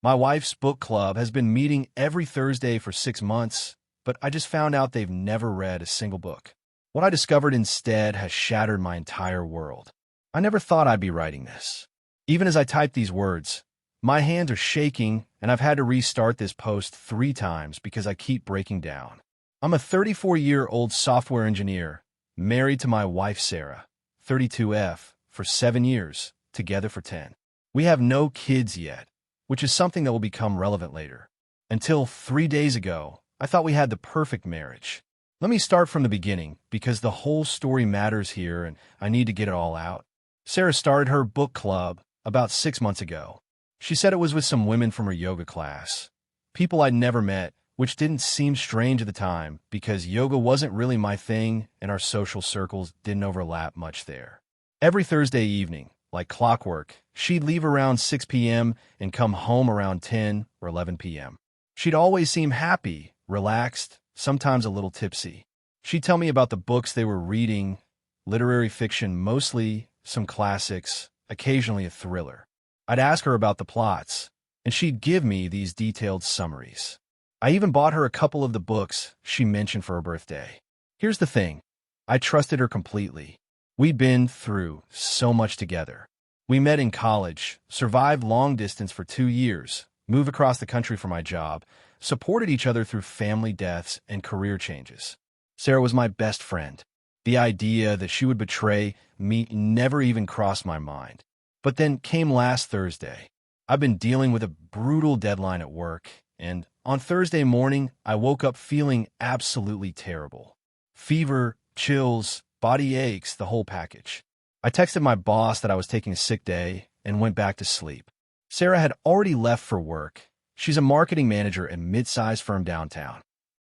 My wife's book club has been meeting every Thursday for 6 months, but I just found out they've never read a single book. What I discovered instead has shattered my entire world. I never thought I'd be writing this. Even as I type these words, my hands are shaking, and I've had to restart this post 3 times because I keep breaking down. I'm a 34-year-old software engineer, married to my wife Sarah, 32F, for 7 years, together for 10. We have no kids yet, which is something that will become relevant later. Until 3 days ago, I thought we had the perfect marriage. Let me start from the beginning, because the whole story matters here and I need to get it all out. Sarah started her book club about 6 months ago. She said it was with some women from her yoga class, people I'd never met, which didn't seem strange at the time because yoga wasn't really my thing and our social circles didn't overlap much there. Every Thursday evening, like clockwork, she'd leave around 6 p.m. and come home around 10 or 11 p.m. She'd always seem happy, relaxed, sometimes a little tipsy. She'd tell me about the books they were reading, literary fiction mostly, some classics, occasionally a thriller. I'd ask her about the plots, and she'd give me these detailed summaries. I even bought her a couple of the books she mentioned for her birthday. Here's the thing. I trusted her completely. We'd been through so much together. We met in college, survived long distance for 2 years, moved across the country for my job, supported each other through family deaths and career changes. Sarah was my best friend. The idea that she would betray me never even crossed my mind. But then came last Thursday. I've been dealing with a brutal deadline at work, and on Thursday morning, I woke up feeling absolutely terrible. Fever, chills, body aches, the whole package. I texted my boss that I was taking a sick day and went back to sleep. Sarah had already left for work. She's a marketing manager at a mid-sized firm downtown.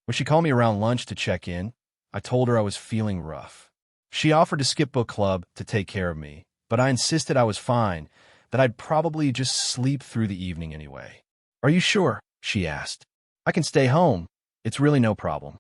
When she called me around lunch to check in, I told her I was feeling rough. She offered to skip book club to take care of me, but I insisted I was fine, that I'd probably just sleep through the evening anyway. "Are you sure?" she asked. "I can stay home. It's really no problem."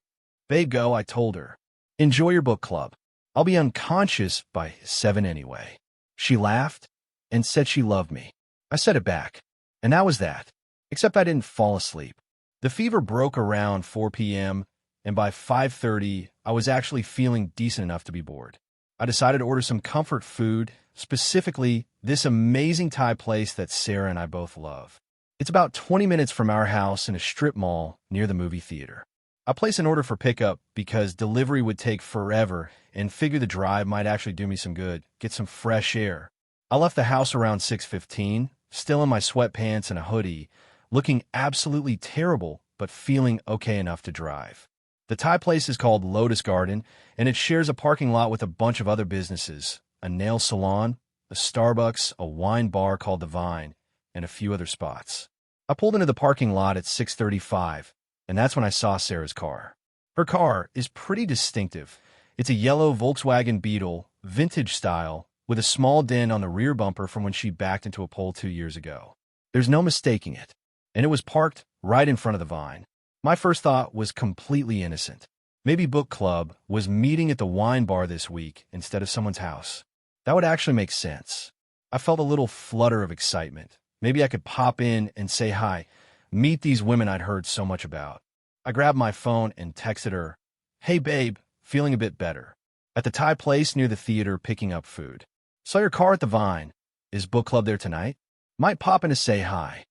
"Babe, go," I told her. "Enjoy your book club. I'll be unconscious by 7 anyway." She laughed and said she loved me. I said it back, and that was that, except I didn't fall asleep. The fever broke around 4 p.m., and by 5:30, I was actually feeling decent enough to be bored. I decided to order some comfort food, specifically this amazing Thai place that Sarah and I both love. It's about 20 minutes from our house in a strip mall near the movie theater. I placed an order for pickup because delivery would take forever and figured the drive might actually do me some good, get some fresh air. I left the house around 6:15, still in my sweatpants and a hoodie, looking absolutely terrible but feeling okay enough to drive. The Thai place is called Lotus Garden, and it shares a parking lot with a bunch of other businesses, a nail salon, a Starbucks, a wine bar called The Vine, and a few other spots. I pulled into the parking lot at 6:35, and that's when I saw Sarah's car. Her car is pretty distinctive. It's a yellow Volkswagen Beetle, vintage style, with a small dent on the rear bumper from when she backed into a pole 2 years ago. There's no mistaking it, and it was parked right in front of the Vine. My first thought was completely innocent. Maybe book club was meeting at the wine bar this week instead of someone's house. That would actually make sense. I felt a little flutter of excitement. Maybe I could pop in and say hi, meet these women I'd heard so much about. I grabbed my phone and texted her, "Hey babe, feeling a bit better. At the Thai place near the theater picking up food. Saw your car at the Vine. Is book club there tonight? Might pop in to say hi."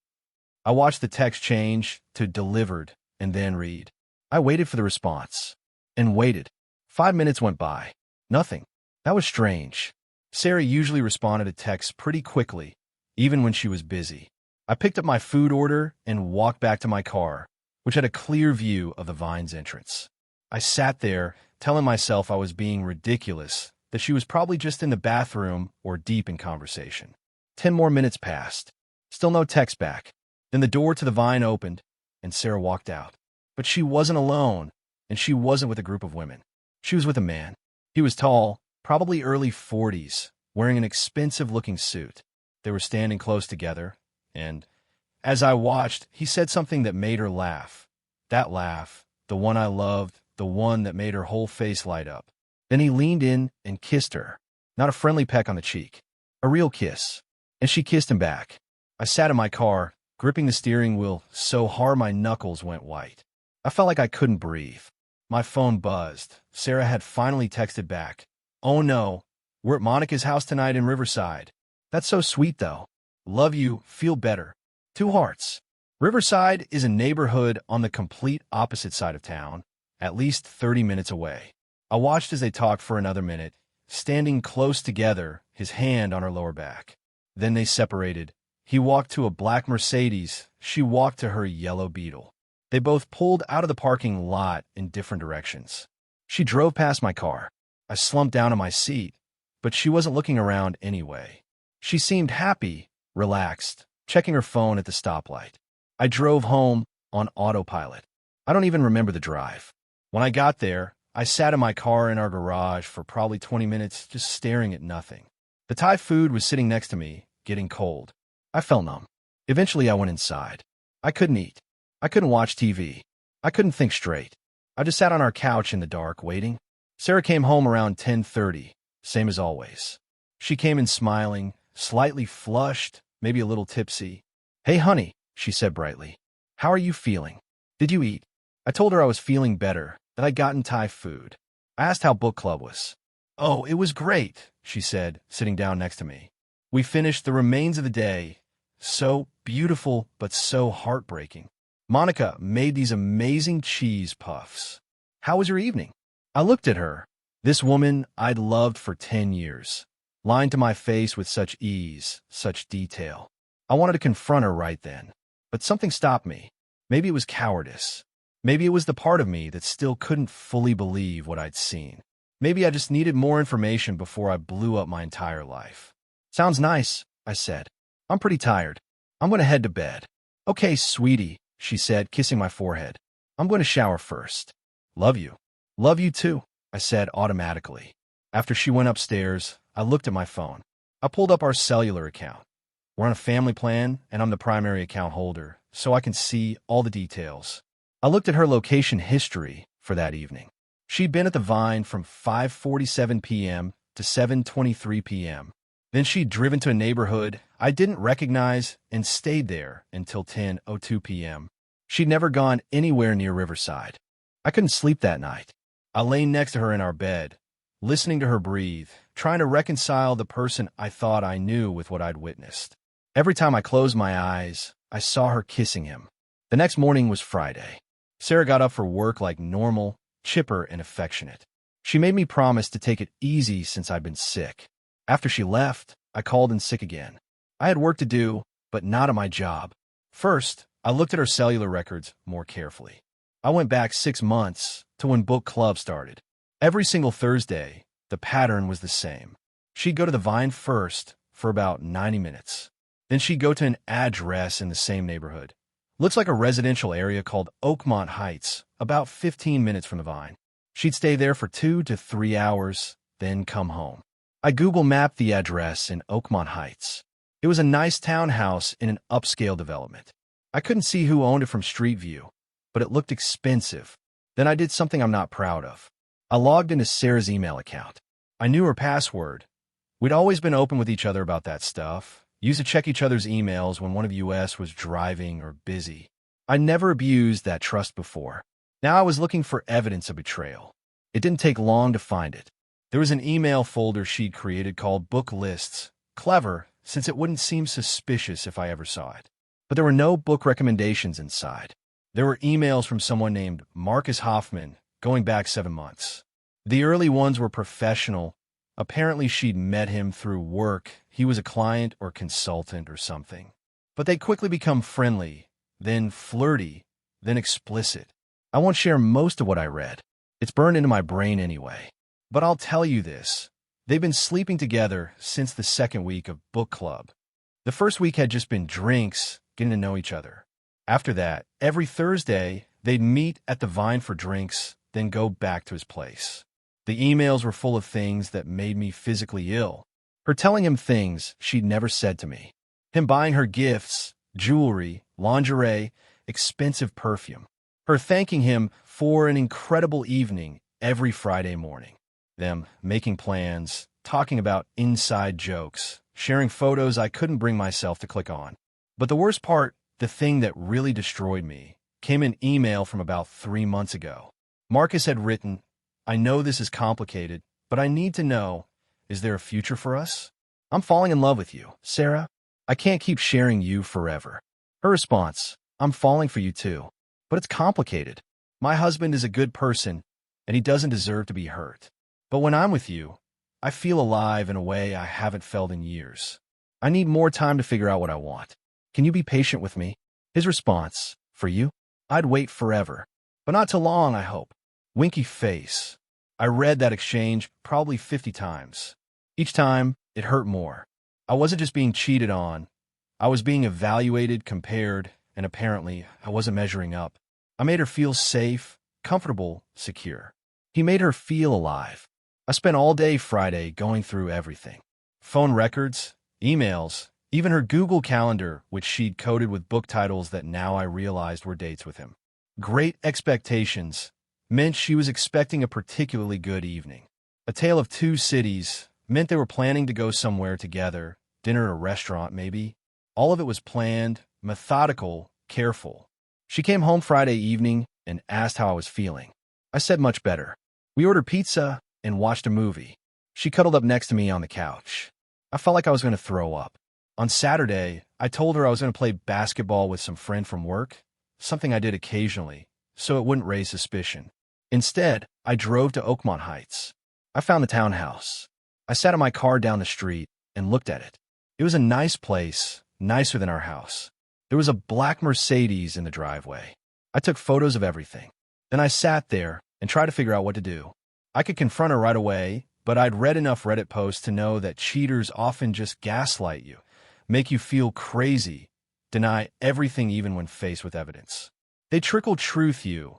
I watched the text change to delivered and then read. I waited for the response. And waited. 5 minutes went by. Nothing. That was strange. Sarah usually responded to texts pretty quickly, even when she was busy. I picked up my food order and walked back to my car, which had a clear view of the Vine's entrance. I sat there, telling myself I was being ridiculous, that she was probably just in the bathroom or deep in conversation. 10 more minutes passed. Still no text back. Then the door to the Vine opened, and Sarah walked out. But she wasn't alone, and she wasn't with a group of women. She was with a man. He was tall, probably early 40s, wearing an expensive-looking suit. They were standing close together, and as I watched, he said something that made her laugh. That laugh, the one I loved, the one that made her whole face light up. Then he leaned in and kissed her. Not a friendly peck on the cheek. A real kiss. And she kissed him back. I sat in my car, gripping the steering wheel so hard my knuckles went white. I felt like I couldn't breathe. My phone buzzed. Sarah had finally texted back. "Oh no, we're at Monica's house tonight in Riverside. That's so sweet though. Love you, feel better. 2 hearts." Riverside is a neighborhood on the complete opposite side of town, at least 30 minutes away. I watched as they talked for another minute, standing close together, his hand on her lower back. Then they separated. He walked to a black Mercedes. She walked to her yellow Beetle. They both pulled out of the parking lot in different directions. She drove past my car. I slumped down in my seat, but she wasn't looking around anyway. She seemed happy, relaxed, checking her phone at the stoplight. I drove home on autopilot. I don't even remember the drive. When I got there, I sat in my car in our garage for probably 20 minutes just staring at nothing. The Thai food was sitting next to me, getting cold. I felt numb. Eventually I went inside. I couldn't eat. I couldn't watch TV. I couldn't think straight. I just sat on our couch in the dark, waiting. Sarah came home around 10:30, same as always. She came in smiling, slightly flushed, maybe a little tipsy. "Hey, honey," she said brightly. "How are you feeling? Did you eat?" I told her I was feeling better, that I'd gotten Thai food. I asked how book club was. "Oh, it was great," she said, sitting down next to me. We finished the remains of the day. So beautiful, but so heartbreaking. Monica made these amazing cheese puffs. "How was your evening?" I looked at her, this woman I'd loved for 10 years, lying to my face with such ease, such detail. I wanted to confront her right then, but something stopped me. Maybe it was cowardice. Maybe it was the part of me that still couldn't fully believe what I'd seen. Maybe I just needed more information before I blew up my entire life. "Sounds nice," I said. "I'm pretty tired. I'm going to head to bed." "Okay, sweetie," she said, kissing my forehead. "I'm going to shower first." "Love you." "Love you too," I said automatically. After she went upstairs, I looked at my phone. I pulled up our cellular account. We're on a family plan, and I'm the primary account holder, so I can see all the details. I looked at her location history for that evening. She'd been at the Vine from 5:47 p.m. to 7:23 p.m. Then she'd driven to a neighborhood I didn't recognize and stayed there until 10:02 p.m. She'd never gone anywhere near Riverside. I couldn't sleep that night. I lay next to her in our bed, listening to her breathe, trying to reconcile the person I thought I knew with what I'd witnessed. Every time I closed my eyes, I saw her kissing him. The next morning was Friday. Sarah got up for work like normal, chipper and affectionate. She made me promise to take it easy since I'd been sick. After she left, I called in sick again. I had work to do, but not at my job. First, I looked at her cellular records more carefully. I went back 6 months to when book club started. Every single Thursday, the pattern was the same. She'd go to the Vine first for about 90 minutes. Then she'd go to an address in the same neighborhood. Looks like a residential area called Oakmont Heights, about 15 minutes from the Vine. She'd stay there for 2 to 3 hours, then come home. I Google mapped the address in Oakmont Heights. It was a nice townhouse in an upscale development. I couldn't see who owned it from Street View, but it looked expensive. Then I did something I'm not proud of. I logged into Sarah's email account. I knew her password. We'd always been open with each other about that stuff. Used to check each other's emails when one of us was driving or busy. I never abused that trust before. Now I was looking for evidence of betrayal. It didn't take long to find it. There was an email folder she'd created called Book Lists. Clever, since it wouldn't seem suspicious if I ever saw it. But there were no book recommendations inside. There were emails from someone named Marcus Hoffman, going back 7 months. The early ones were professional. Apparently she'd met him through work. He was a client or consultant or something. But they'd quickly become friendly, then flirty, then explicit. I won't share most of what I read. It's burned into my brain anyway. But I'll tell you this. They've been sleeping together since the second week of book club. The first week had just been drinks, getting to know each other. After that, every Thursday, they'd meet at the Vine for drinks, then go back to his place. The emails were full of things that made me physically ill. Her telling him things she'd never said to me. Him buying her gifts, jewelry, lingerie, expensive perfume. Her thanking him for an incredible evening every Friday morning. Them making plans, talking about inside jokes, sharing photos I couldn't bring myself to click on. But the worst part, the thing that really destroyed me, came an email from about 3 months ago. Marcus had written, "I know this is complicated, but I need to know, is there a future for us? I'm falling in love with you, Sarah. I can't keep sharing you forever." Her response, "I'm falling for you too, but it's complicated. My husband is a good person, and he doesn't deserve to be hurt. But when I'm with you, I feel alive in a way I haven't felt in years. I need more time to figure out what I want. Can you be patient with me?" His response, "For you, I'd wait forever, but not too long, I hope." Winky face. I read that exchange probably 50 times. Each time, it hurt more. I wasn't just being cheated on. I was being evaluated, compared, and apparently, I wasn't measuring up. I made her feel safe, comfortable, secure. He made her feel alive. I spent all day Friday going through everything. Phone records, emails, even her Google Calendar, which she'd coded with book titles that now I realized were dates with him. Great expectations meant she was expecting a particularly good evening. A Tale of Two Cities meant they were planning to go somewhere together, dinner at a restaurant maybe. All of it was planned, methodical, careful. She came home Friday evening and asked how I was feeling. I said much better. We ordered pizza and watched a movie. She cuddled up next to me on the couch. I felt like I was going to throw up. On Saturday, I told her I was going to play basketball with some friend from work, something I did occasionally, so it wouldn't raise suspicion. Instead, I drove to Oakmont Heights. I found the townhouse. I sat in my car down the street and looked at it. It was a nice place, nicer than our house. There was a black Mercedes in the driveway. I took photos of everything. Then I sat there and tried to figure out what to do. I could confront her right away, but I'd read enough Reddit posts to know that cheaters often just gaslight you, make you feel crazy, deny everything even when faced with evidence. They trickle truth you,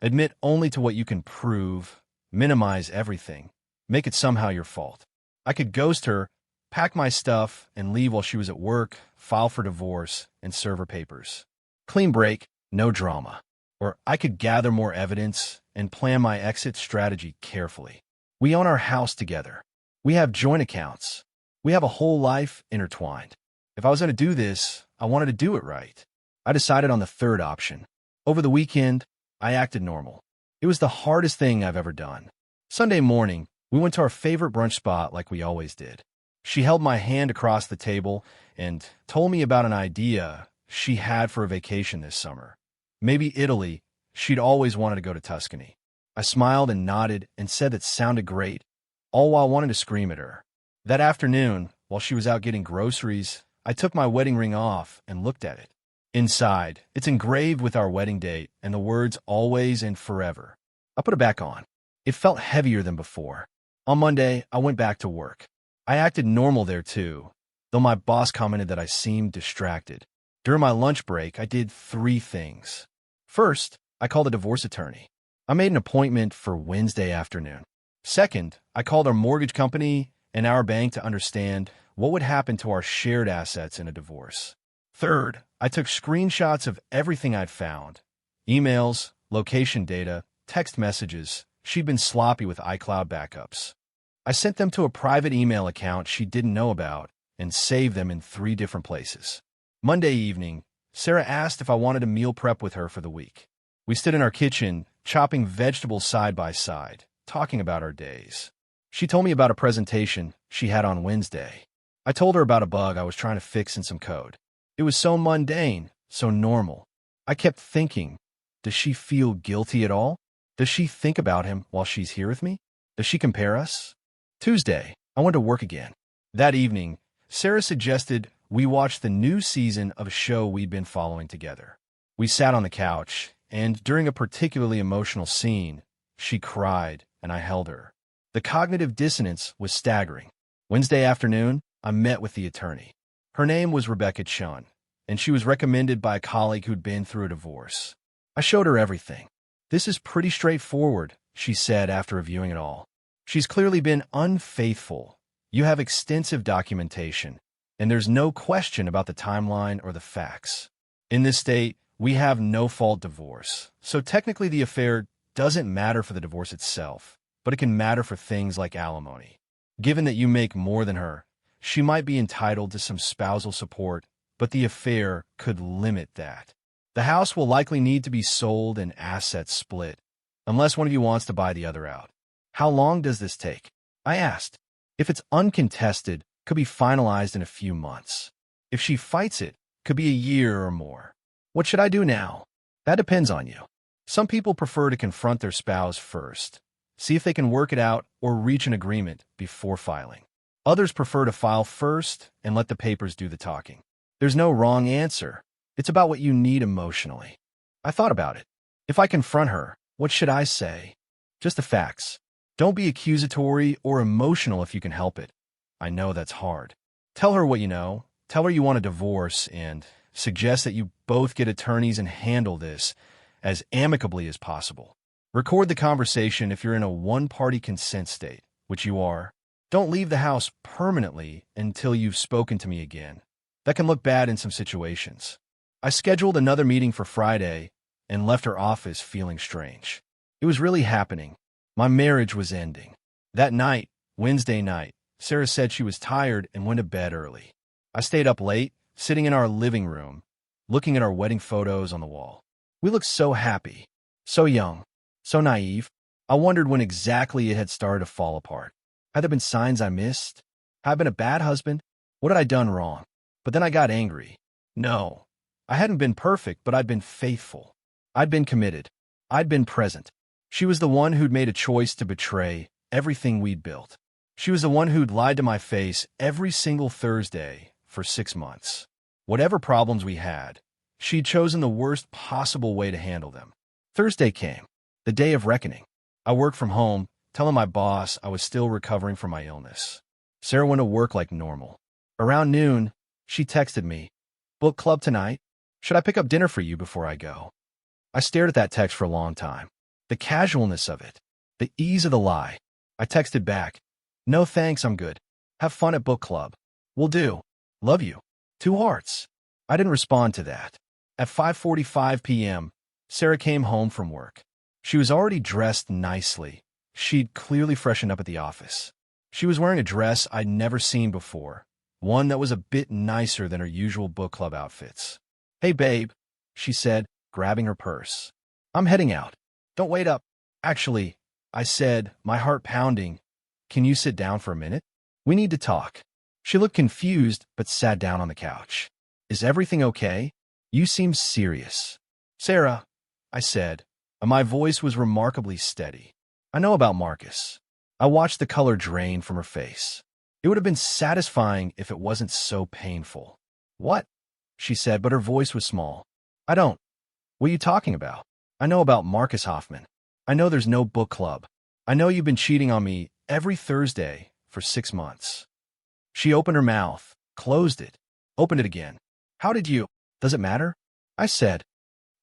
admit only to what you can prove, minimize everything, make it somehow your fault. I could ghost her, pack my stuff, and leave while she was at work, file for divorce, and serve her papers. Clean break, no drama. Or I could gather more evidence and plan my exit strategy carefully. We own our house together. We have joint accounts. We have a whole life intertwined. If I was going to do this, I wanted to do it right. I decided on the third option. Over the weekend, I acted normal. It was the hardest thing I've ever done. Sunday morning, we went to our favorite brunch spot like we always did. She held my hand across the table and told me about an idea she had for a vacation this summer. Maybe Italy. She'd always wanted to go to Tuscany. I smiled and nodded and said that sounded great, all while wanting to scream at her. That afternoon, while she was out getting groceries, I took my wedding ring off and looked at it. Inside, it's engraved with our wedding date and the words always and forever. I put it back on. It felt heavier than before. On Monday, I went back to work. I acted normal there too, though my boss commented that I seemed distracted. During my lunch break, I did 3 things. First, I called a divorce attorney. I made an appointment for Wednesday afternoon. Second, I called our mortgage company and our bank to understand what would happen to our shared assets in a divorce. Third, I took screenshots of everything I'd found. Emails, location data, text messages. She'd been sloppy with iCloud backups. I sent them to a private email account she didn't know about and saved them in 3 different places. Monday evening, Sarah asked if I wanted to meal prep with her for the week. We stood in our kitchen, chopping vegetables side by side, talking about our days. She told me about a presentation she had on Wednesday. I told her about a bug I was trying to fix in some code. It was so mundane, so normal. I kept thinking, does she feel guilty at all? Does she think about him while she's here with me? Does she compare us? Tuesday, I went to work again. That evening, Sarah suggested we watch the new season of a show we'd been following together. We sat on the couch, and during a particularly emotional scene, she cried and I held her. The cognitive dissonance was staggering. Wednesday afternoon, I met with the attorney. Her name was Rebecca Chun, and she was recommended by a colleague who'd been through a divorce. I showed her everything. "This is pretty straightforward," she said after reviewing it all. "She's clearly been unfaithful. You have extensive documentation, and there's no question about the timeline or the facts. In this state, we have no-fault divorce, so technically the affair doesn't matter for the divorce itself, but it can matter for things like alimony. Given that you make more than her, she might be entitled to some spousal support, but the affair could limit that. The house will likely need to be sold and assets split, unless one of you wants to buy the other out. How long does this take? I asked. If it's uncontested, could be finalized in a few months. If she fights it, could be a year or more. What should I do now? That depends on you. Some people prefer to confront their spouse first, see if they can work it out or reach an agreement before filing. Others prefer to file first and let the papers do the talking. There's no wrong answer. It's about what you need emotionally. I thought about it. If I confront her, what should I say? Just the facts. Don't be accusatory or emotional if you can help it. I know that's hard. Tell her what you know. Tell her you want a divorce and suggest that you both get attorneys and handle this as amicably as possible. Record the conversation if you're in a one-party consent state, which you are. Don't leave the house permanently until you've spoken to me again. That can look bad in some situations. I scheduled another meeting for Friday and left her office feeling strange. It was really happening. My marriage was ending. That night, Wednesday night, Sarah said she was tired and went to bed early. I stayed up late, sitting in our living room, looking at our wedding photos on the wall. We looked so happy, so young, so naive. I wondered when exactly it had started to fall apart. Had there been signs I missed? Had I been a bad husband? What had I done wrong? But then I got angry. No, I hadn't been perfect, but I'd been faithful. I'd been committed. I'd been present. She was the one who'd made a choice to betray everything we'd built. She was the one who'd lied to my face every single Thursday for 6 months. Whatever problems we had, she'd chosen the worst possible way to handle them. Thursday came, the day of reckoning. I worked from home, telling my boss I was still recovering from my illness. Sarah went to work like normal. Around noon, she texted me, "Book club tonight? Should I pick up dinner for you before I go?" I stared at that text for a long time. The casualness of it, the ease of the lie. I texted back, "No thanks, I'm good. Have fun at book club. Will do. Love you." 2 hearts. I didn't respond to that. At 5:45 p.m., Sarah came home from work. She was already dressed nicely. She'd clearly freshened up at the office. She was wearing a dress I'd never seen before, one that was a bit nicer than her usual book club outfits. "Hey, babe," she said, grabbing her purse. "I'm heading out. Don't wait up." "Actually," I said, my heart pounding, "can you sit down for a minute? We need to talk." She looked confused, but sat down on the couch. "Is everything okay? You seem serious." "Sarah," I said, and my voice was remarkably steady. "I know about Marcus." I watched the color drain from her face. It would have been satisfying if it wasn't so painful. "What?" she said, but her voice was small. "I don't. What are you talking about?" "I know about Marcus Hoffman. I know there's no book club. I know you've been cheating on me every Thursday for 6 months." She opened her mouth, closed it, opened it again. "How did you—" "Does it matter?" I said.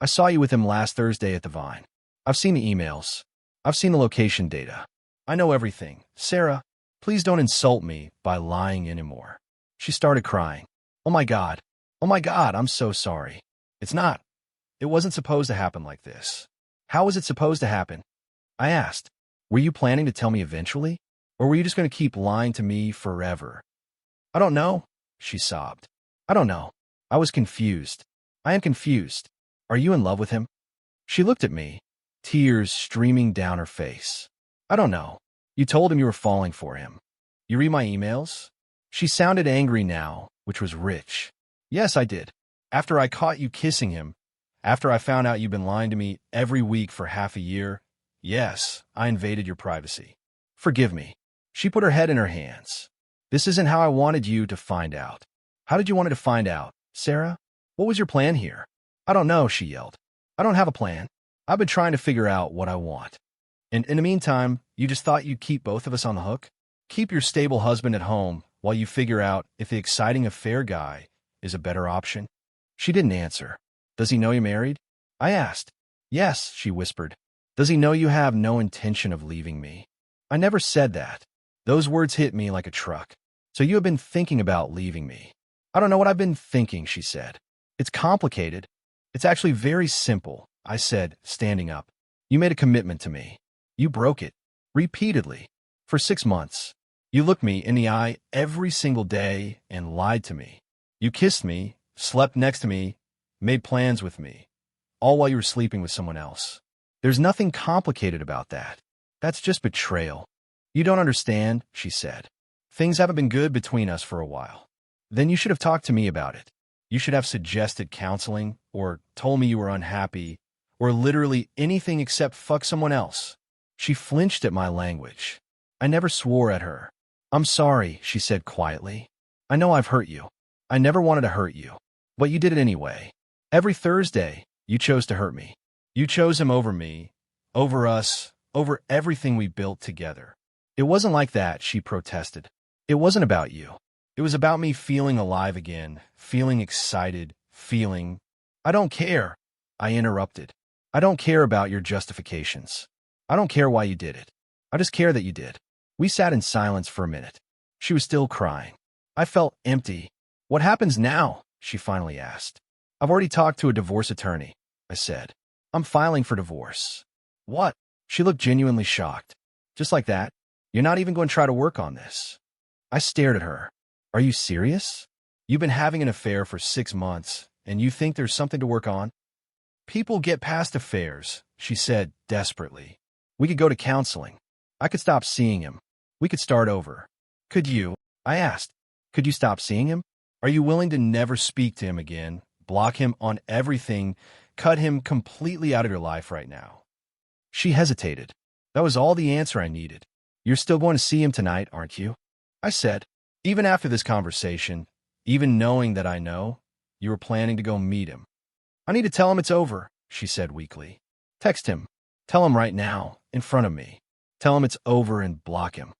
"I saw you with him last Thursday at the Vine. I've seen the emails. I've seen the location data. I know everything. Sarah, please don't insult me by lying anymore." She started crying. "Oh my God. Oh my God, I'm so sorry. It's not. It wasn't supposed to happen like this." "How was it supposed to happen?" I asked. "Were you planning to tell me eventually? Or were you just going to keep lying to me forever?" "I don't know," she sobbed. "I don't know. I was confused. I am confused. Are you in love with him?" She looked at me, tears streaming down her face. "I don't know. You told him you were falling for him. You read my emails?" She sounded angry now, which was rich. "Yes, I did. After I caught you kissing him, after I found out you've been lying to me every week for half a year, yes, I invaded your privacy. Forgive me." She put her head in her hands. "This isn't how I wanted you to find out." "How did you want it to find out, Sarah? What was your plan here?" "I don't know," she yelled. "I don't have a plan. I've been trying to figure out what I want. And in the meantime, you just thought you'd keep both of us on the hook? Keep your stable husband at home while you figure out if the exciting affair guy is a better option?" She didn't answer. "Does he know you're married?" I asked. "Yes," she whispered. "Does he know you have no intention of leaving me?" I never said that. Those words hit me like a truck. "So you have been thinking about leaving me?" "I don't know what I've been thinking," she said. "It's complicated. It's actually very simple," I said, standing up. "You made a commitment to me. You broke it. Repeatedly. For 6 months. You looked me in the eye every single day and lied to me. You kissed me, slept next to me, made plans with me, all while you were sleeping with someone else. There's nothing complicated about that. That's just betrayal. You don't understand, she said. Things haven't been good between us for a while. Then you should have talked to me about it. You should have suggested counseling, or told me you were unhappy, or literally anything except fuck someone else. She flinched at my language. I never swore at her. I'm sorry, she said quietly. I know I've hurt you. I never wanted to hurt you. But you did it anyway. Every Thursday, you chose to hurt me. You chose him over me, over us, over everything we built together. It wasn't like that, she protested. It wasn't about you. It was about me feeling alive again, feeling excited, feeling... I don't care, I interrupted. I don't care about your justifications. I don't care why you did it. I just care that you did. We sat in silence for a minute. She was still crying. I felt empty. What happens now? She finally asked. I've already talked to a divorce attorney, I said. I'm filing for divorce. What? She looked genuinely shocked. Just like that? You're not even going to try to work on this? I stared at her. Are you serious? You've been having an affair for 6 months, and you think there's something to work on? People get past affairs, she said desperately. We could go to counseling. I could stop seeing him. We could start over. Could you? I asked. Could you stop seeing him? Are you willing to never speak to him again, block him on everything, cut him completely out of your life right now? She hesitated. That was all the answer I needed. You're still going to see him tonight, aren't you? I said. Even after this conversation, even knowing that I know, you were planning to go meet him. I need to tell him it's over, she said weakly. Text him. Tell him right now, in front of me. Tell him it's over and block him.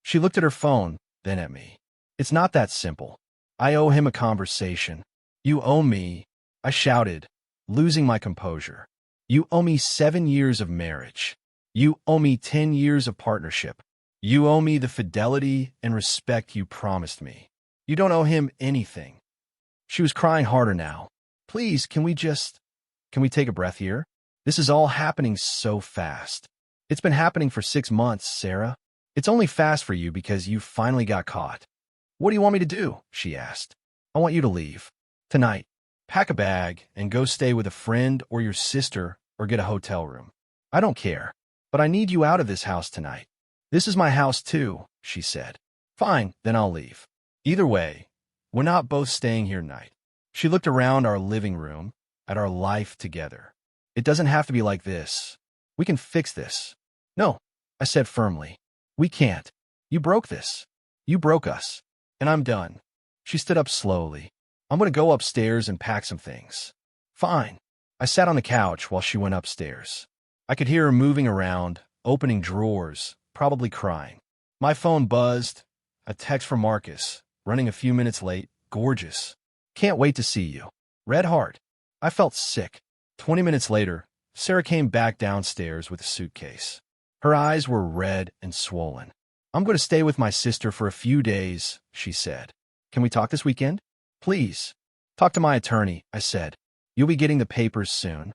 She looked at her phone, then at me. It's not that simple. I owe him a conversation. You owe me, I shouted, losing my composure. You owe me 7 years of marriage. You owe me 10 years of partnership. You owe me the fidelity and respect you promised me. You don't owe him anything. She was crying harder now. Please, can we take a breath here? This is all happening so fast. It's been happening for 6 months, Sarah. It's only fast for you because you finally got caught. What do you want me to do? She asked. I want you to leave. Tonight. Pack a bag and go stay with a friend or your sister or get a hotel room. I don't care. But I need you out of this house tonight. This is my house too, she said. Fine, then I'll leave. Either way, we're not both staying here tonight. She looked around our living room, at our life together. It doesn't have to be like this. We can fix this. No, I said firmly. We can't. You broke this. You broke us. And I'm done. She stood up slowly. I'm going to go upstairs and pack some things. Fine. I sat on the couch while she went upstairs. I could hear her moving around, opening drawers, probably crying. My phone buzzed. A text from Marcus, running a few minutes late. Gorgeous. Can't wait to see you. Red heart. I felt sick. 20 minutes later, Sarah came back downstairs with a suitcase. Her eyes were red and swollen. I'm going to stay with my sister for a few days, she said. Can we talk this weekend? Please. Talk to my attorney, I said. You'll be getting the papers soon.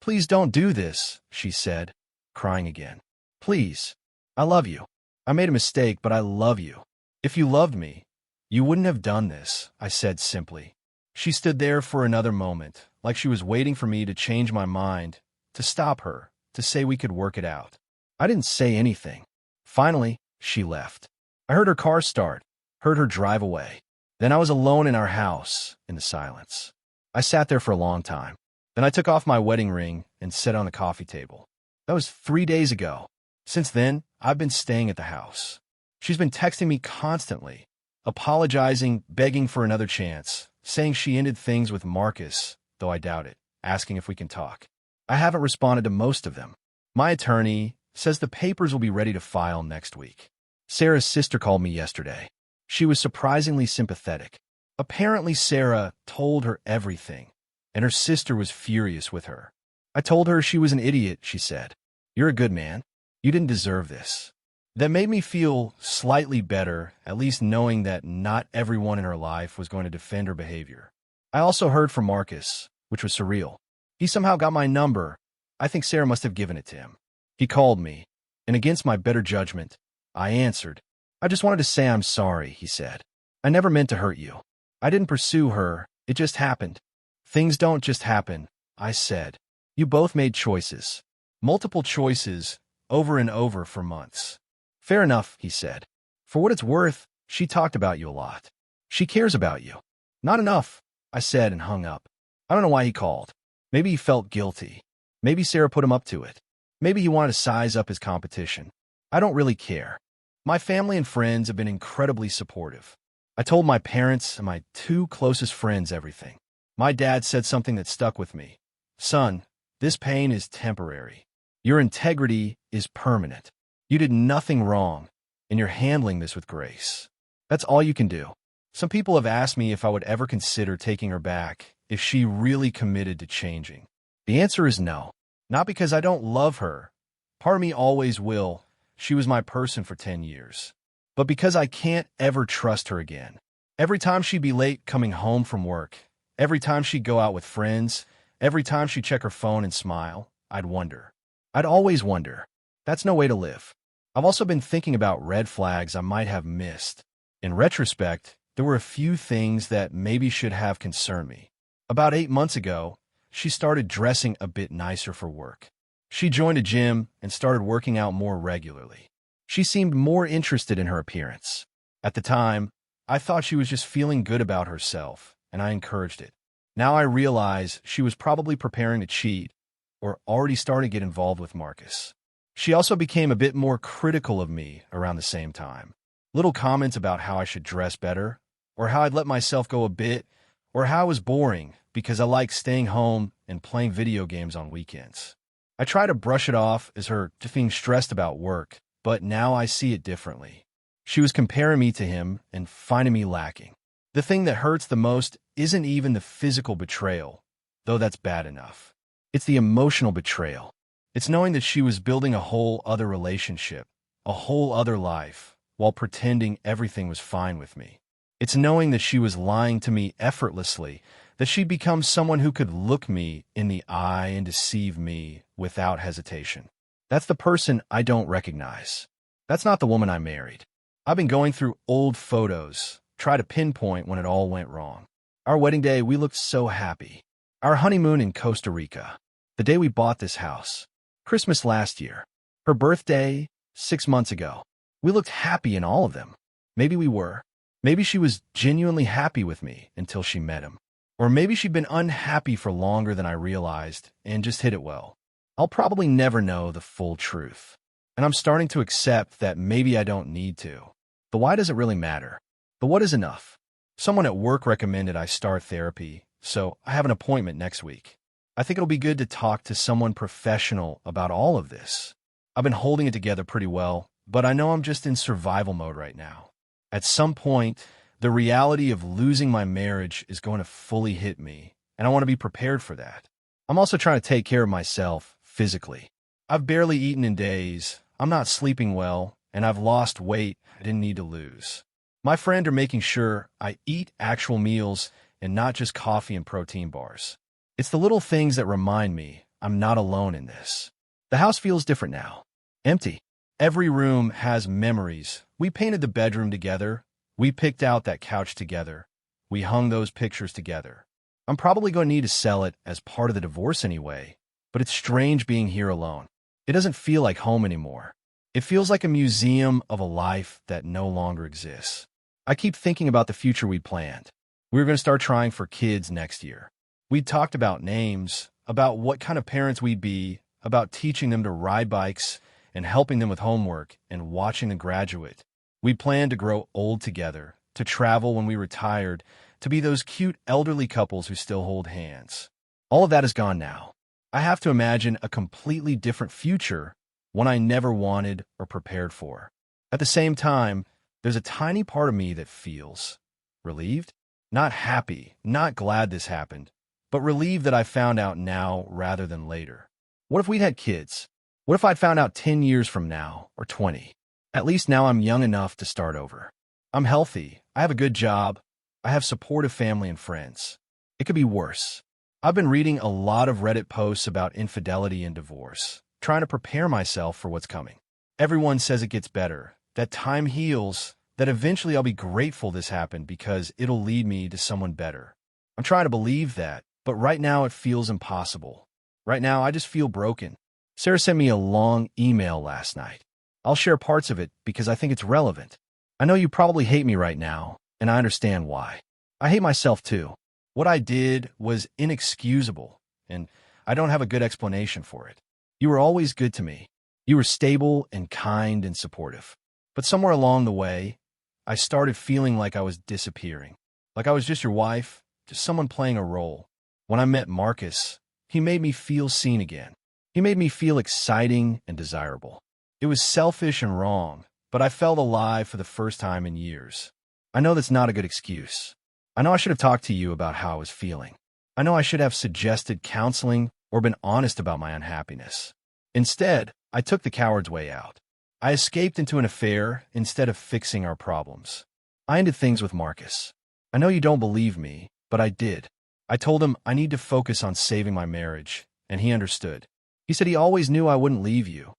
Please don't do this, she said, crying again. Please. I love you. I made a mistake, but I love you. If you loved me, you wouldn't have done this, I said simply. She stood there for another moment, like she was waiting for me to change my mind, to stop her, to say we could work it out. I didn't say anything. Finally, she left. I heard her car start, heard her drive away. Then I was alone in our house, in the silence. I sat there for a long time. Then I took off my wedding ring and set on the coffee table. That was 3 days ago. Since then, I've been staying at the house. She's been texting me constantly, apologizing, begging for another chance, saying she ended things with Marcus, though I doubt it, asking if we can talk. I haven't responded to most of them. My attorney says the papers will be ready to file next week. Sarah's sister called me yesterday. She was surprisingly sympathetic. Apparently, Sarah told her everything, and her sister was furious with her. I told her she was an idiot, she said. You're a good man. You didn't deserve this. That made me feel slightly better, at least knowing that not everyone in her life was going to defend her behavior. I also heard from Marcus, which was surreal. He somehow got my number. I think Sarah must have given it to him. He called me, and against my better judgment, I answered. I just wanted to say I'm sorry, he said. I never meant to hurt you. I didn't pursue her. It just happened. Things don't just happen, I said. You both made choices. Multiple choices, over and over for months. Fair enough, he said. For what it's worth, she talked about you a lot. She cares about you. Not enough, I said and hung up. I don't know why he called. Maybe he felt guilty. Maybe Sarah put him up to it. Maybe he wanted to size up his competition. I don't really care. My family and friends have been incredibly supportive. I told my parents and my two closest friends everything. My dad said something that stuck with me. Son, this pain is temporary. Your integrity is permanent. You did nothing wrong, and you're handling this with grace. That's all you can do. Some people have asked me if I would ever consider taking her back if she really committed to changing. The answer is no. Not because I don't love her. Part of me always will. She was my person for 10 years. But because I can't ever trust her again. Every time she'd be late coming home from work, every time she'd go out with friends, every time she'd check her phone and smile, I'd wonder. I'd always wonder. That's no way to live. I've also been thinking about red flags I might have missed. In retrospect, there were a few things that maybe should have concerned me. About 8 months ago, she started dressing a bit nicer for work. She joined a gym and started working out more regularly. She seemed more interested in her appearance. At the time, I thought she was just feeling good about herself, and I encouraged it. Now I realize she was probably preparing to cheat or already starting to get involved with Marcus. She also became a bit more critical of me around the same time. Little comments about how I should dress better, or how I'd let myself go a bit, or how I was boring because I liked staying home and playing video games on weekends. I try to brush it off as her just being stressed about work, but now I see it differently. She was comparing me to him and finding me lacking. The thing that hurts the most isn't even the physical betrayal, though that's bad enough. It's the emotional betrayal. It's knowing that she was building a whole other relationship, a whole other life, while pretending everything was fine with me. It's knowing that she was lying to me effortlessly, that she'd become someone who could look me in the eye and deceive me without hesitation. That's the person I don't recognize. That's not the woman I married. I've been going through old photos, try to pinpoint when it all went wrong. Our wedding day, we looked so happy. Our honeymoon in Costa Rica. The day we bought this house. Christmas last year. Her birthday, 6 months ago. We looked happy in all of them. Maybe we were. Maybe she was genuinely happy with me until she met him. Or maybe she'd been unhappy for longer than I realized and just hit it well. I'll probably never know the full truth. And I'm starting to accept that maybe I don't need to. The why doesn't really matter. The what is enough. Someone at work recommended I start therapy, so I have an appointment next week. I think it'll be good to talk to someone professional about all of this. I've been holding it together pretty well, but I know I'm just in survival mode right now. At some point, the reality of losing my marriage is going to fully hit me, and I want to be prepared for that. I'm also trying to take care of myself physically. I've barely eaten in days, I'm not sleeping well, and I've lost weight I didn't need to lose. My friends are making sure I eat actual meals and not just coffee and protein bars. It's the little things that remind me I'm not alone in this. The house feels different now. Empty. Every room has memories. We painted the bedroom together. We picked out that couch together. We hung those pictures together. I'm probably going to need to sell it as part of the divorce anyway, but it's strange being here alone. It doesn't feel like home anymore. It feels like a museum of a life that no longer exists. I keep thinking about the future we'd planned. We were going to start trying for kids next year. We'd talked about names, about what kind of parents we'd be, about teaching them to ride bikes and helping them with homework and watching The Graduate. We planned to grow old together, to travel when we retired, to be those cute elderly couples who still hold hands. All of that is gone now. I have to imagine a completely different future, one I never wanted or prepared for. At the same time, there's a tiny part of me that feels relieved, not happy, not glad this happened, but relieved that I found out now rather than later. What if we'd had kids? What if I'd found out 10 years from now, or 20? At least now I'm young enough to start over. I'm healthy, I have a good job, I have supportive family and friends. It could be worse. I've been reading a lot of Reddit posts about infidelity and divorce, trying to prepare myself for what's coming. Everyone says it gets better, that time heals, that eventually I'll be grateful this happened because it'll lead me to someone better. I'm trying to believe that, but right now it feels impossible. Right now, I just feel broken. Sarah sent me a long email last night. I'll share parts of it because I think it's relevant. I know you probably hate me right now, and I understand why. I hate myself too. What I did was inexcusable, and I don't have a good explanation for it. You were always good to me. You were stable and kind and supportive. But somewhere along the way, I started feeling like I was disappearing. Like I was just your wife, just someone playing a role. When I met Marcus, he made me feel seen again. He made me feel exciting and desirable. It was selfish and wrong, but I felt alive for the first time in years. I know that's not a good excuse. I know I should have talked to you about how I was feeling. I know I should have suggested counseling or been honest about my unhappiness. Instead, I took the coward's way out. I escaped into an affair instead of fixing our problems. I ended things with Marcus. I know you don't believe me, but I did. I told him I need to focus on saving my marriage, and he understood. He said he always knew I wouldn't leave you,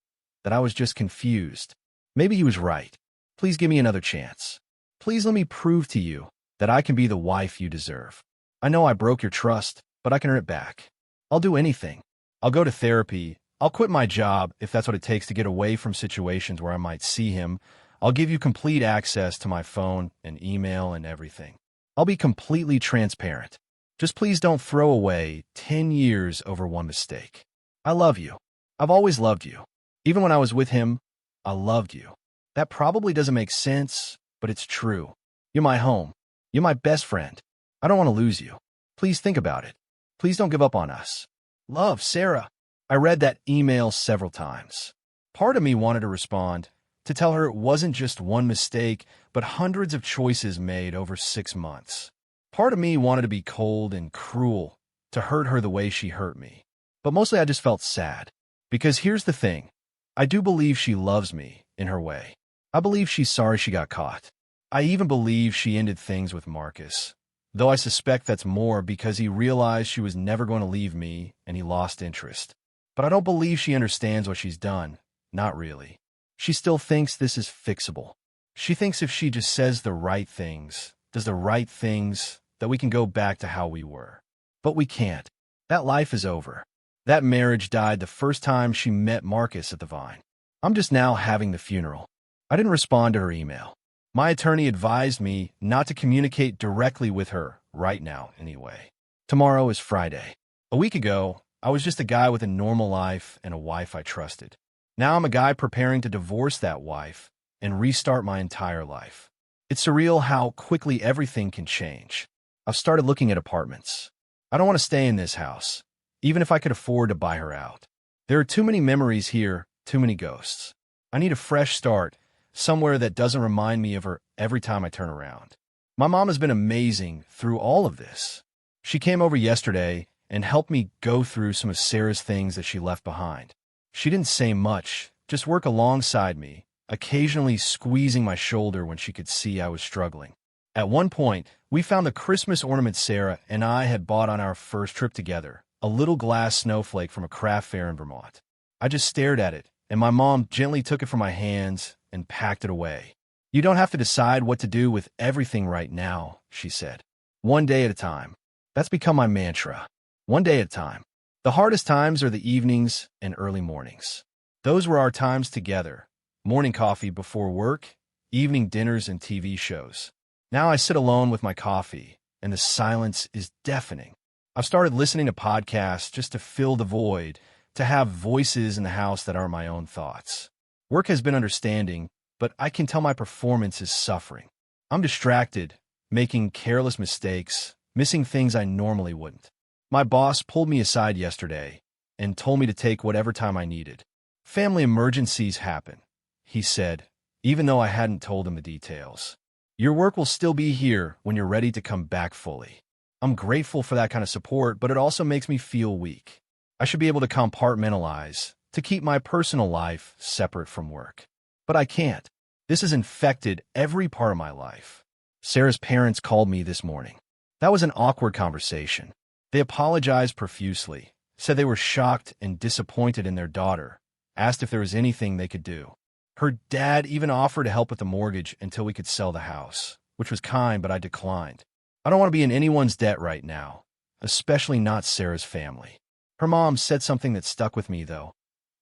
that I was just confused. Maybe he was right. Please give me another chance. Please let me prove to you that I can be the wife you deserve. I know I broke your trust, but I can earn it back. I'll do anything. I'll go to therapy. I'll quit my job if that's what it takes to get away from situations where I might see him. I'll give you complete access to my phone and email and everything. I'll be completely transparent. Just please don't throw away 10 years over one mistake. I love you. I've always loved you. Even when I was with him, I loved you. That probably doesn't make sense, but it's true. You're my home. You're my best friend. I don't want to lose you. Please think about it. Please don't give up on us. Love, Sarah. I read that email several times. Part of me wanted to respond, to tell her it wasn't just one mistake, but hundreds of choices made over 6 months. Part of me wanted to be cold and cruel, to hurt her the way she hurt me. But mostly I just felt sad. Because here's the thing. I do believe she loves me, in her way. I believe she's sorry she got caught. I even believe she ended things with Marcus. Though I suspect that's more because he realized she was never going to leave me and he lost interest. But I don't believe she understands what she's done. Not really. She still thinks this is fixable. She thinks if she just says the right things, does the right things, that we can go back to how we were. But we can't. That life is over. That marriage died the first time she met Marcus at the Vine. I'm just now having the funeral. I didn't respond to her email. My attorney advised me not to communicate directly with her right now anyway. Tomorrow is Friday. A week ago, I was just a guy with a normal life and a wife I trusted. Now I'm a guy preparing to divorce that wife and restart my entire life. It's surreal how quickly everything can change. I've started looking at apartments. I don't want to stay in this house, even if I could afford to buy her out. There are too many memories here, too many ghosts. I need a fresh start, somewhere that doesn't remind me of her every time I turn around. My mom has been amazing through all of this. She came over yesterday and helped me go through some of Sarah's things that she left behind. She didn't say much, just work alongside me, occasionally squeezing my shoulder when she could see I was struggling. At one point, we found the Christmas ornament Sarah and I had bought on our first trip together, a little glass snowflake from a craft fair in Vermont. I just stared at it, and my mom gently took it from my hands and packed it away. You don't have to decide what to do with everything right now, she said. One day at a time. That's become my mantra. One day at a time. The hardest times are the evenings and early mornings. Those were our times together. Morning coffee before work, evening dinners and TV shows. Now I sit alone with my coffee, and the silence is deafening. I've started listening to podcasts just to fill the void, to have voices in the house that aren't my own thoughts. Work has been understanding, but I can tell my performance is suffering. I'm distracted, making careless mistakes, missing things I normally wouldn't. My boss pulled me aside yesterday and told me to take whatever time I needed. Family emergencies happen, he said, even though I hadn't told him the details. Your work will still be here when you're ready to come back fully. I'm grateful for that kind of support, but it also makes me feel weak. I should be able to compartmentalize, to keep my personal life separate from work. But I can't. This has infected every part of my life. Sarah's parents called me this morning. That was an awkward conversation. They apologized profusely, said they were shocked and disappointed in their daughter, asked if there was anything they could do. Her dad even offered to help with the mortgage until we could sell the house, which was kind, but I declined. I don't want to be in anyone's debt right now, especially not Sarah's family. Her mom said something that stuck with me, though.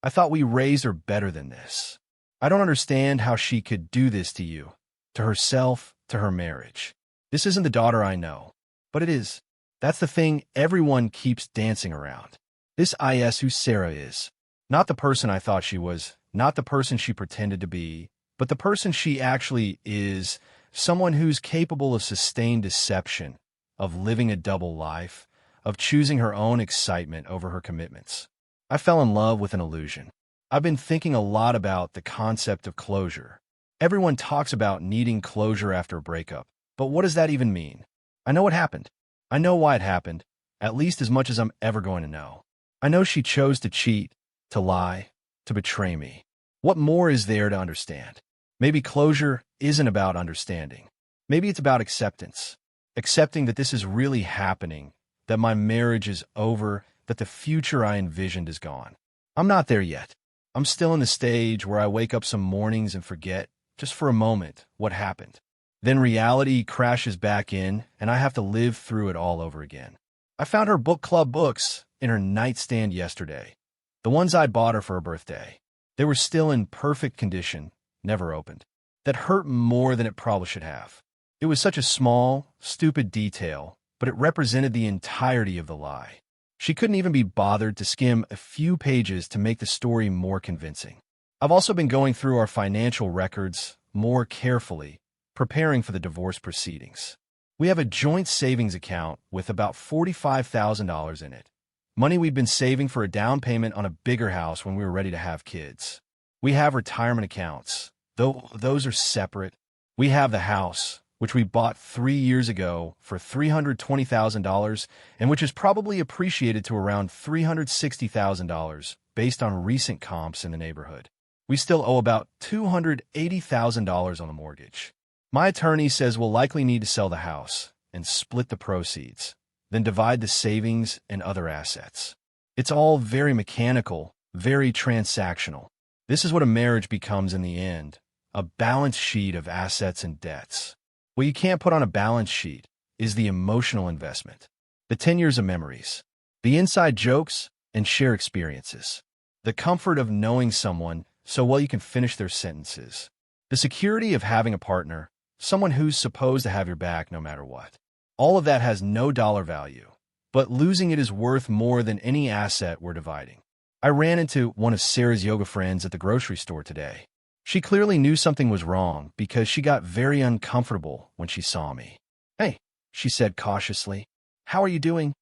I thought we raised her better than this. I don't understand how she could do this to you, to herself, to her marriage. This isn't the daughter I know, but it is. That's the thing everyone keeps dancing around. This is who Sarah is. Not the person I thought she was, not the person she pretended to be, but the person she actually is, someone who's capable of sustained deception, of living a double life, of choosing her own excitement over her commitments. I fell in love with an illusion. I've been thinking a lot about the concept of closure. Everyone talks about needing closure after a breakup, but what does that even mean? I know what happened. I know why it happened, at least as much as I'm ever going to know. I know she chose to cheat, to lie, to betray me. What more is there to understand? Maybe closure isn't about understanding. Maybe it's about acceptance. Accepting that this is really happening, that my marriage is over, that the future I envisioned is gone. I'm not there yet. I'm still in the stage where I wake up some mornings and forget, just for a moment, what happened. Then reality crashes back in, and I have to live through it all over again. I found her book club books in her nightstand yesterday, the ones I'd bought her for her birthday. They were still in perfect condition, never opened. That hurt more than it probably should have. It was such a small, stupid detail, but it represented the entirety of the lie. She couldn't even be bothered to skim a few pages to make the story more convincing. I've also been going through our financial records more carefully, preparing for the divorce proceedings. We have a joint savings account with about $45,000 in it. Money we'd been saving for a down payment on a bigger house when we were ready to have kids. We have retirement accounts, though those are separate. We have the house, which we bought 3 years ago for $320,000 and which is probably appreciated to around $360,000 based on recent comps in the neighborhood. We still owe about $280,000 on the mortgage. My attorney says we'll likely need to sell the house and split the proceeds, then divide the savings and other assets. It's all very mechanical, very transactional. This is what a marriage becomes in the end, a balance sheet of assets and debts. What you can't put on a balance sheet is the emotional investment, the 10 years of memories, the inside jokes and share experiences, the comfort of knowing someone so well you can finish their sentences, the security of having a partner, someone who's supposed to have your back no matter what. All of that has no dollar value, but losing it is worth more than any asset we're dividing. I ran into one of Sarah's yoga friends at the grocery store today. She clearly knew something was wrong because she got very uncomfortable when she saw me. "Hey," she said cautiously. "How are you doing?"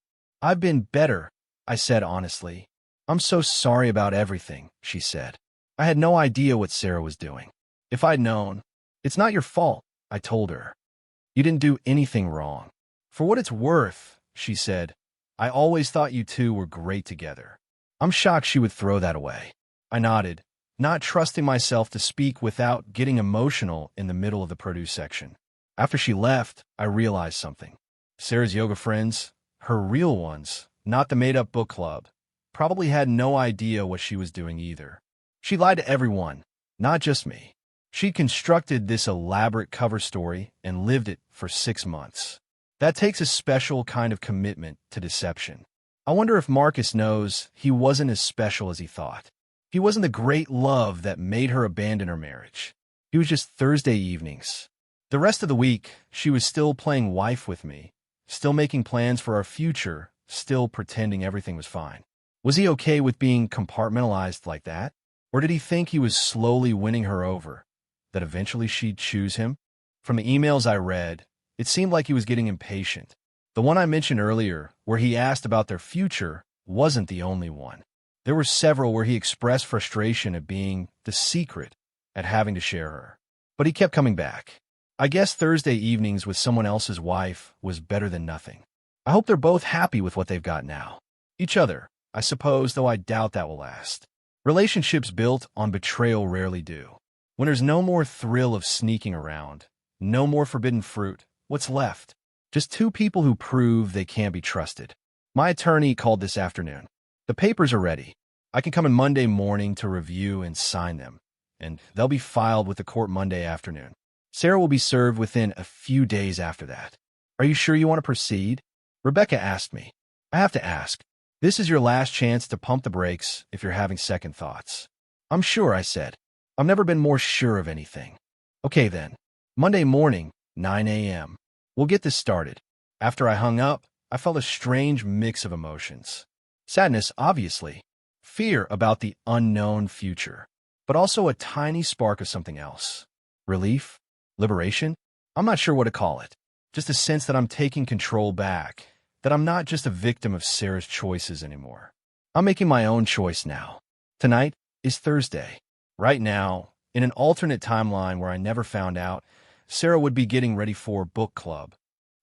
"I've been better," I said honestly. "I'm so sorry about everything," she said. I had no idea what Sarah was doing. If I'd known, "It's not your fault," I told her. "You didn't do anything wrong." "For what it's worth," she said, "I always thought you two were great together." I'm shocked she would throw that away. I nodded, not trusting myself to speak without getting emotional in the middle of the produce section. After she left, I realized something. Sarah's yoga friends, her real ones, not the made-up book club, probably had no idea what she was doing either. She lied to everyone, not just me. She constructed this elaborate cover story and lived it for 6 months. That takes a special kind of commitment to deception. I wonder if Marcus knows he wasn't as special as he thought. He wasn't the great love that made her abandon her marriage. He was just Thursday evenings. The rest of the week, she was still playing wife with me, still making plans for our future, still pretending everything was fine. Was he okay with being compartmentalized like that? Or did he think he was slowly winning her over, that eventually she'd choose him? From the emails I read, it seemed like he was getting impatient. The one I mentioned earlier, where he asked about their future, wasn't the only one. There were several where he expressed frustration at being the secret, at having to share her. But he kept coming back. I guess Thursday evenings with someone else's wife was better than nothing. I hope they're both happy with what they've got now. Each other, I suppose, though I doubt that will last. Relationships built on betrayal rarely do. When there's no more thrill of sneaking around, no more forbidden fruit, what's left? Just two people who prove they can't be trusted. My attorney called this afternoon. The papers are ready. I can come in Monday morning to review and sign them, and they'll be filed with the court Monday afternoon. Sarah will be served within a few days after that. Are you sure you want to proceed? Rebecca asked me. I have to ask. This is your last chance to pump the brakes if you're having second thoughts. I'm sure, I said. I've never been more sure of anything. Okay then. Monday morning, 9 a.m. We'll get this started. After I hung up, I felt a strange mix of emotions. Sadness, obviously. Fear about the unknown future. But also a tiny spark of something else. Relief? Liberation? I'm not sure what to call it. Just a sense that I'm taking control back. That I'm not just a victim of Sarah's choices anymore. I'm making my own choice now. Tonight is Thursday. Right now, in an alternate timeline where I never found out, Sarah would be getting ready for book club.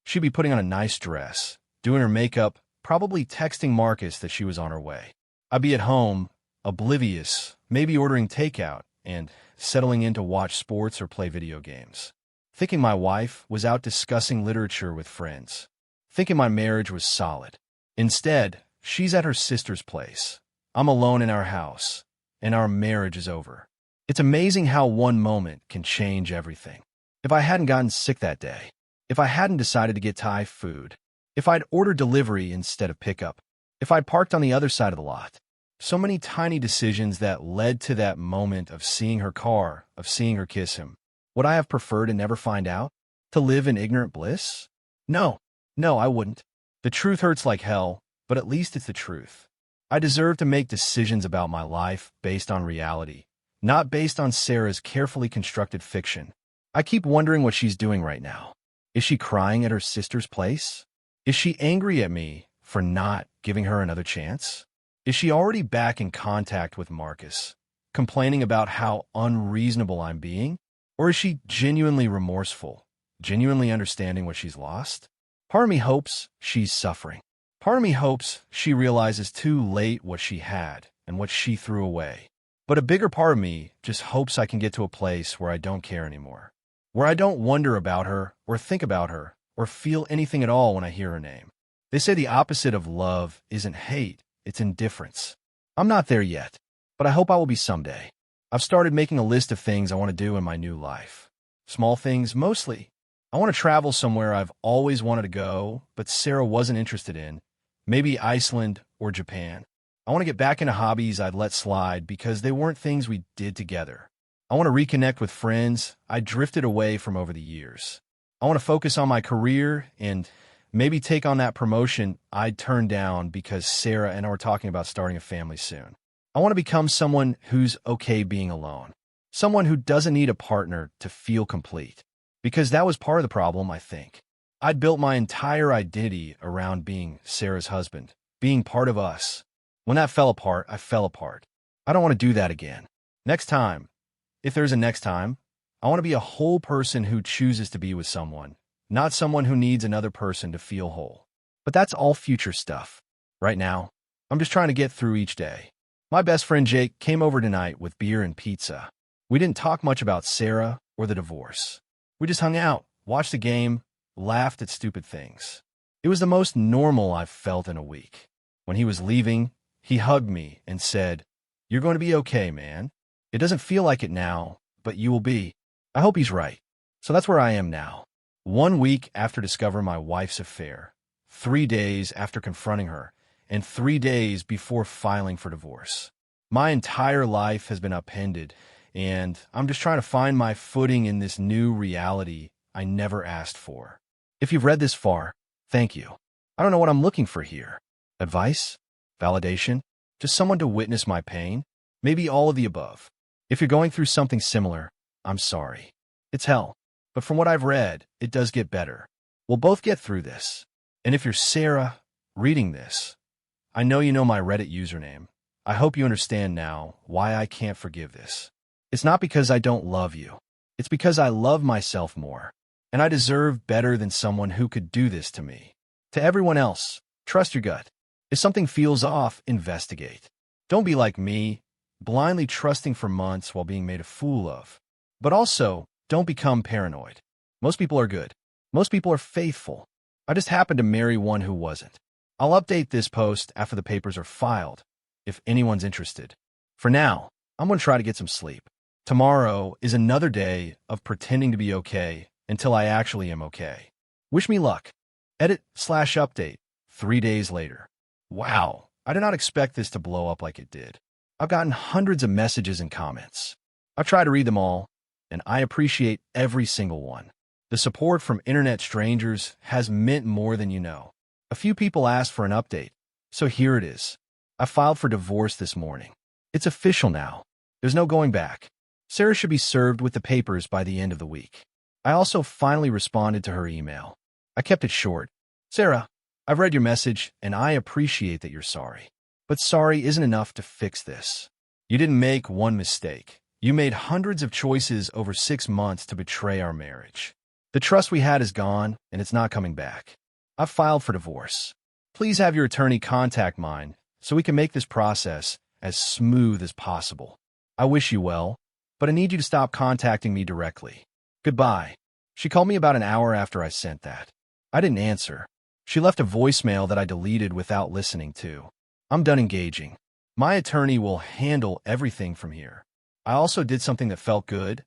She'd be putting on a nice dress, doing her makeup, probably texting Marcus that she was on her way. I'd be at home, oblivious, maybe ordering takeout, and settling in to watch sports or play video games. Thinking my wife was out discussing literature with friends. Thinking my marriage was solid. Instead, she's at her sister's place. I'm alone in our house, and our marriage is over. It's amazing how one moment can change everything. If I hadn't gotten sick that day, if I hadn't decided to get Thai food, if I'd ordered delivery instead of pickup, if I'd parked on the other side of the lot. So many tiny decisions that led to that moment of seeing her car, of seeing her kiss him. Would I have preferred to never find out? To live in ignorant bliss? No, I wouldn't. The truth hurts like hell, but at least it's the truth. I deserve to make decisions about my life based on reality, not based on Sarah's carefully constructed fiction. I keep wondering what she's doing right now. Is she crying at her sister's place? Is she angry at me for not giving her another chance? Is she already back in contact with Marcus, complaining about how unreasonable I'm being? Or is she genuinely remorseful, genuinely understanding what she's lost? Part of me hopes she's suffering. Part of me hopes she realizes too late what she had and what she threw away. But a bigger part of me just hopes I can get to a place where I don't care anymore, where I don't wonder about her or think about her or feel anything at all when I hear her name. They say the opposite of love isn't hate, it's indifference. I'm not there yet, but I hope I will be someday. I've started making a list of things I want to do in my new life. Small things, mostly. I want to travel somewhere I've always wanted to go, but Sarah wasn't interested in. Maybe Iceland or Japan. I want to get back into hobbies I'd let slide because they weren't things we did together. I want to reconnect with friends I drifted away from over the years. I want to focus on my career and maybe take on that promotion I'd turned down because Sarah and I were talking about starting a family soon. I want to become someone who's okay being alone. Someone who doesn't need a partner to feel complete. Because that was part of the problem, I think. I'd built my entire identity around being Sarah's husband, being part of us. When that fell apart, I fell apart. I don't want to do that again. Next time, if there's a next time, I want to be a whole person who chooses to be with someone, not someone who needs another person to feel whole. But that's all future stuff. Right now, I'm just trying to get through each day. My best friend Jake came over tonight with beer and pizza. We didn't talk much about Sarah or the divorce. We just hung out, watched the game, laughed at stupid things. It was the most normal I've felt in a week. When he was leaving, he hugged me and said, "You're going to be okay, man. It doesn't feel like it now, but you will be." I hope he's right. So that's where I am now. 1 week after discovering my wife's affair, 3 days after confronting her, and 3 days before filing for divorce. My entire life has been upended, and I'm just trying to find my footing in this new reality I never asked for. If you've read this far, thank you. I don't know what I'm looking for here. Advice? Validation? Just someone to witness my pain? Maybe all of the above. If you're going through something similar, I'm sorry. It's hell. But from what I've read, it does get better. We'll both get through this. And if you're Sarah, reading this, I know you know my Reddit username. I hope you understand now why I can't forgive this. It's not because I don't love you. It's because I love myself more. And I deserve better than someone who could do this to me. To everyone else, trust your gut. If something feels off, investigate. Don't be like me, blindly trusting for months while being made a fool of. But also, don't become paranoid. Most people are good. Most people are faithful. I just happened to marry one who wasn't. I'll update this post after the papers are filed, if anyone's interested. For now, I'm going to try to get some sleep. Tomorrow is another day of pretending to be okay until I actually am okay. Wish me luck. Edit/update. 3 days later. Wow, I did not expect this to blow up like it did. I've gotten hundreds of messages and comments. I've tried to read them all, and I appreciate every single one. The support from internet strangers has meant more than you know. A few people asked for an update, so here it is. I filed for divorce this morning. It's official now. There's no going back. Sarah should be served with the papers by the end of the week. I also finally responded to her email. I kept it short. Sarah, I've read your message, and I appreciate that you're sorry. But sorry isn't enough to fix this. You didn't make one mistake. You made hundreds of choices over 6 months to betray our marriage. The trust we had is gone, and it's not coming back. I've filed for divorce. Please have your attorney contact mine so we can make this process as smooth as possible. I wish you well, but I need you to stop contacting me directly. Goodbye. She called me about an hour after I sent that. I didn't answer. She left a voicemail that I deleted without listening to. I'm done engaging. My attorney will handle everything from here. I also did something that felt good.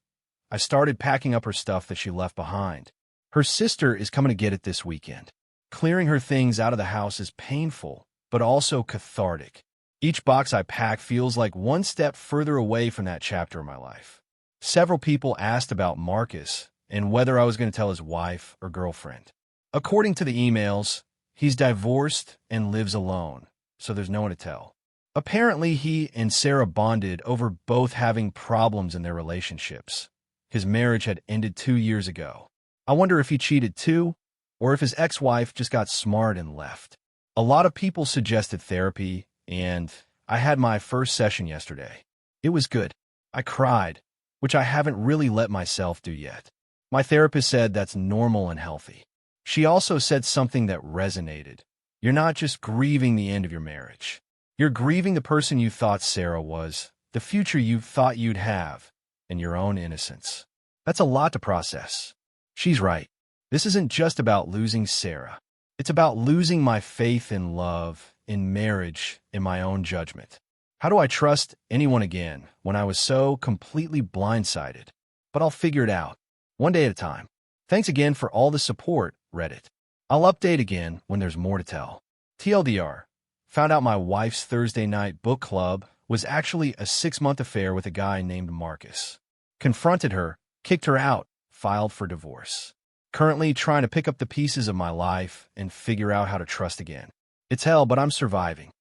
I started packing up her stuff that she left behind. Her sister is coming to get it this weekend. Clearing her things out of the house is painful, but also cathartic. Each box I pack feels like one step further away from that chapter of my life. Several people asked about Marcus and whether I was going to tell his wife or girlfriend. According to the emails, he's divorced and lives alone, so there's no one to tell. Apparently, he and Sarah bonded over both having problems in their relationships. His marriage had ended 2 years ago. I wonder if he cheated too, or if his ex-wife just got smart and left. A lot of people suggested therapy, and I had my first session yesterday. It was good. I cried, which I haven't really let myself do yet. My therapist said that's normal and healthy. She also said something that resonated. You're not just grieving the end of your marriage. You're grieving the person you thought Sarah was, the future you thought you'd have, and your own innocence. That's a lot to process. She's right. This isn't just about losing Sarah. It's about losing my faith in love, in marriage, in my own judgment. How do I trust anyone again when I was so completely blindsided? But I'll figure it out, one day at a time. Thanks again for all the support, Reddit. I'll update again when there's more to tell. TLDR. Found out my wife's Thursday night book club was actually a 6-month affair with a guy named Marcus. Confronted her, kicked her out, filed for divorce. Currently trying to pick up the pieces of my life and figure out how to trust again. It's hell, but I'm surviving.